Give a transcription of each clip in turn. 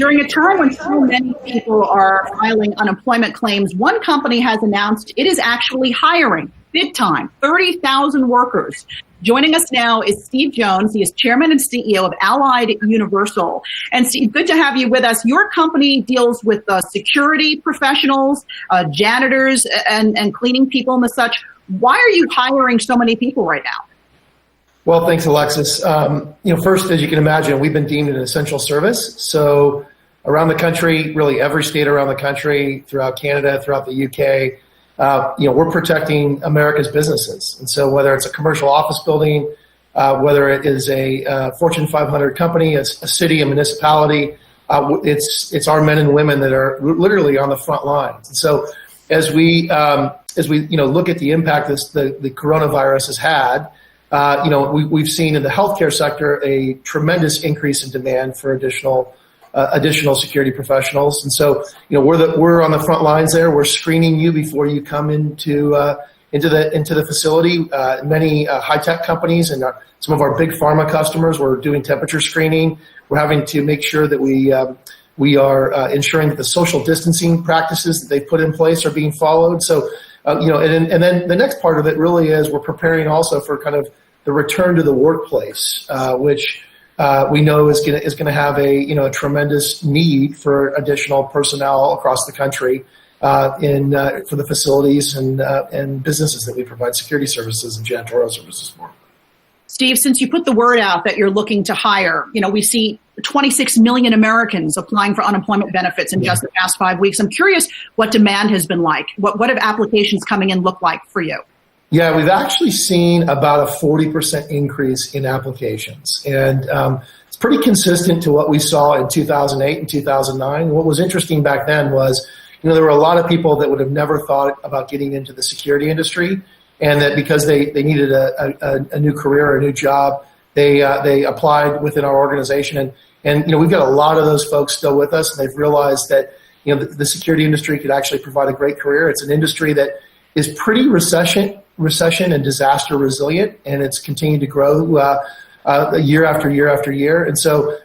During a time when so many people are filing unemployment claims, one company has announced it is actually hiring big time, 30,000 workers. Joining us now is Steve Jones. He is chairman and CEO of Allied Universal. And Steve, good to have you with us. Your company deals with security professionals, janitors, and cleaning people and the such. Why are you hiring so many people right now? Well, thanks, Alexis. First, as you can imagine, we've been deemed an essential service. So around the country, really every state around the country, throughout Canada, throughout the UK, we're protecting America's businesses. And so whether it's a commercial office building, whether it is a Fortune 500 company, a city, a municipality, it's our men and women that are literally on the front lines. And so as we look at the impact the coronavirus has had, we've seen in the healthcare sector a tremendous increase in demand for additional security professionals, and so we're on the front lines there. We're screening you before you come into the facility. Many high tech companies and some of our big pharma customers, we're doing temperature screening. We're having to make sure that we are ensuring that the social distancing practices that they put in place are being followed. So and then the next part of it really is we're preparing also for kind of the return to the workplace, which we know is going to have a tremendous need for additional personnel across the country for the facilities and businesses that we provide security services and janitorial services for. Steve, since you put the word out that you're looking to hire, we see 26 million Americans applying for unemployment benefits in just the past 5 weeks. I'm curious what demand has been like. What have applications coming in look like for you? Yeah, we've actually seen about a 40% increase in applications. And it's pretty consistent to what we saw in 2008 and 2009. What was interesting back then was, there were a lot of people that would have never thought about getting into the security industry, and that because they needed a new career or a new job, they applied within our organization. And we've got a lot of those folks still with us, and they've realized that the security industry could actually provide a great career. It's an industry that is pretty recession and disaster resilient, and it's continued to grow year after year after year. And so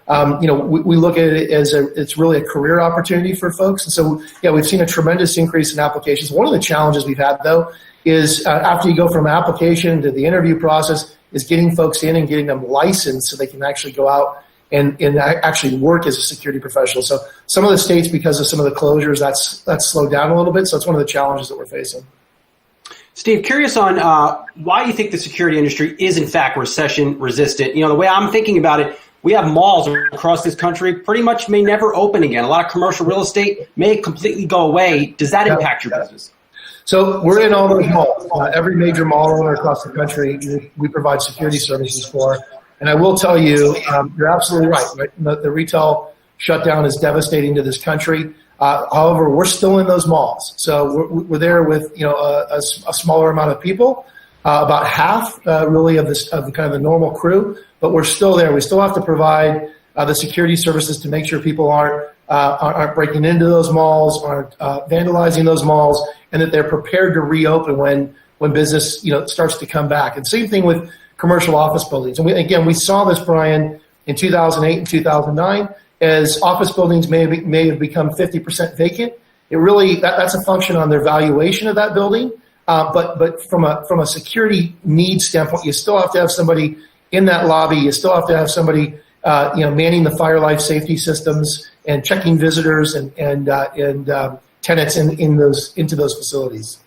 we look at it as it's really a career opportunity for folks. And so we've seen a tremendous increase in applications. One of the challenges we've had though is after you go from application to the interview process is getting folks in and getting them licensed so they can actually go out and actually work as a security professional. So some of the states, because of some of the closures, that's slowed down a little bit. So it's one of the challenges that we're facing. Steve, curious on why you think the security industry is in fact recession resistant. The way I'm thinking about it, we have malls across this country pretty much may never open again. A lot of commercial real estate may completely go away. Does that impact your business? So we're in all those malls. Every major mall owner across the country, we provide security services for. And I will tell you, you're absolutely right? The retail shutdown is devastating to this country. However, we're still in those malls. So we're there with a smaller amount of people, about half really of the kind of the normal crew, but we're still there. We still have to provide the security services to make sure people aren't breaking into those malls, aren't vandalizing those malls, and that they're prepared to reopen when business starts to come back. And same thing with commercial office buildings. And we saw this, Brian, in 2008 and 2009, as office buildings may have become 50% vacant. It really that's a function on their valuation of that building. But from a security needs standpoint, you still have to have somebody in that lobby. You still have to have somebody manning the fire life safety systems and checking visitors and tenants into those facilities.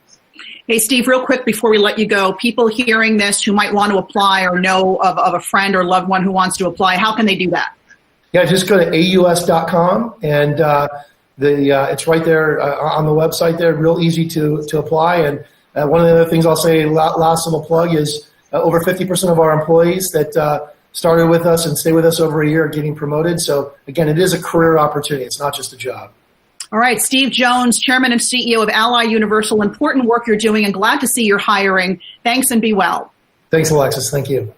Hey, Steve, real quick before we let you go, people hearing this who might want to apply or know of a friend or loved one who wants to apply, how can they do that? Yeah, just go to aus.com and it's right there on the website there, real easy to apply. And one of the other things I'll say, last little plug, is over 50% of our employees that started with us and stay with us over a year are getting promoted. So again, it is a career opportunity. It's not just a job. All right, Steve Jones, Chairman and CEO of Allied Universal. Important work you're doing and glad to see you're hiring. Thanks and be well. Thanks, Alexis. Thank you.